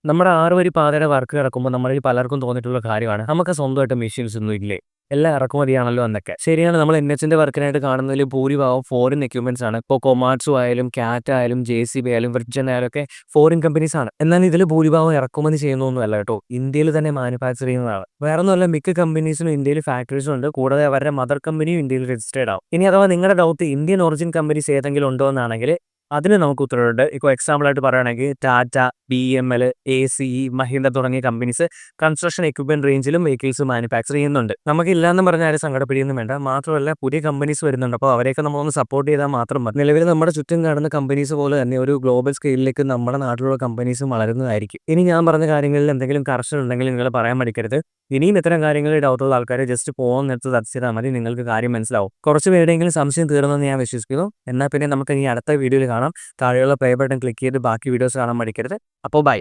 നമ്മുടെ 6 വരി പാതയുടെ വർക്ക് നടക്കുമ്പോൾ നമ്മളിൽ പലർക്കും തോന്നിയിട്ടുള്ള കാര്യമാണ്. നമുക്ക് സ്വന്തമായിട്ട് മെഷീൻസ് ഒന്നും ഇല്ലേ? എല്ലാം ഇറക്കുമതിയാണല്ലോ എന്നൊക്കെ. ശരിയാണ്, നമ്മൾ എൻഎച്ചിന്റെ വർക്കിനായിട്ട് കാണുന്നതിൽ ഭൂരിഭാഗം ഫോറിൻ എക്യുപ്മെന്റ്സ് ആണ്. ഇപ്പോൾ കൊമാറ്റ്സു ആയാലും, ക്യാറ്റ് ആയാലും, ജെസിബി ആയാലും, വിർജിൻ ആയാലും ഒക്കെ ഫോറിൻ കമ്പനീസ് ആണ്. എന്നാൽ ഇതിൽ ഭൂരിഭാഗം ഇറക്കുമതി ചെയ്യുന്നൊന്നുമല്ല കേട്ടോ. ഇന്ത്യയിൽ തന്നെ മാനുഫാക്ചർ ചെയ്യുന്നതാണ്. വേറൊന്നുമല്ല, മിക്ക കമ്പനീസിനും ഇന്ത്യയിൽ ഫാക്ടറീസ് ഉണ്ട്. കൂടാതെ അവരുടെ മദർ കമ്പനിയും ഇന്ത്യയിൽ രജിസ്റ്റേർഡ് ആവും. ഇനി അഥവാ നിങ്ങളുടെ ഡൗട്ട് ഇന്ത്യൻ ഒറിജിൻ കമ്പനീസ് ഏതെങ്കിലും ഉണ്ടോ എന്നാണെങ്കിൽ അതിന് നമുക്ക് ഉത്തരവുണ്ട്. ഇപ്പോൾ എക്സാമ്പിളായിട്ട് പറയുകയാണെങ്കിൽ ടാറ്റ, BML, ACE, മഹീന്ദ്ര തുടങ്ങിയ കമ്പനീസ് കൺസ്ട്രക്ഷൻ എക്യുപ്മെന്റ് റേഞ്ചിലും വെഹിക്കിൾസ് മാനുഫാക്ചർ ചെയ്യുന്നുണ്ട്. നമുക്കില്ലാന്ന് പറഞ്ഞാൽ ആരും സങ്കടപ്പെടുകയൊന്നും വേണ്ട. മാത്രമല്ല, പുതിയ കമ്പനീസ് വരുന്നുണ്ട്. അപ്പോൾ അവരെയൊക്കെ നമ്മളൊന്ന് സപ്പോർട്ട് ചെയ്താൽ മാത്രം മതി. നിലവിൽ നമ്മുടെ ചുറ്റും കാണുന്ന കമ്പനീസ് പോലെ തന്നെ ഒരു ഗ്ലോബൽ സ്കെയിലിലേക്ക് നമ്മുടെ നാട്ടിലുള്ള കമ്പനീസും വളരുന്നതായിരിക്കും. ഇനി ഞാൻ പറഞ്ഞ കാര്യങ്ങളിൽ എന്തെങ്കിലും കറക്ഷൻ ഉണ്ടെങ്കിൽ നിങ്ങൾ പറയാൻ മടിക്കരുത്. ഇനിയും ഇത്തരം കാര്യങ്ങളിൽ ഡൗട്ടുള്ള ആൾക്കാർ ജസ്റ്റ് ഫോൺ എടുത്ത് സെർച്ച് ചെയ്താൽ മതി, നിങ്ങൾക്ക് കാര്യം മനസ്സിലാവും. കുറച്ച് പേരുടെയെങ്കിലും സംശയം തീർന്നെന്ന് ഞാൻ വിശ്വസിക്കുന്നു. എന്നാൽ പിന്നെ നമുക്ക് ഇനി അടുത്ത വീഡിയോയിൽ കാണാം. താഴെയുള്ള പ്ലേ ബട്ടൺ ക്ലിക്ക് ചെയ്ത് ബാക്കി വീഡിയോസ് കാണാൻ മടിക്കരുത്. അപ്പോൾ ബൈ.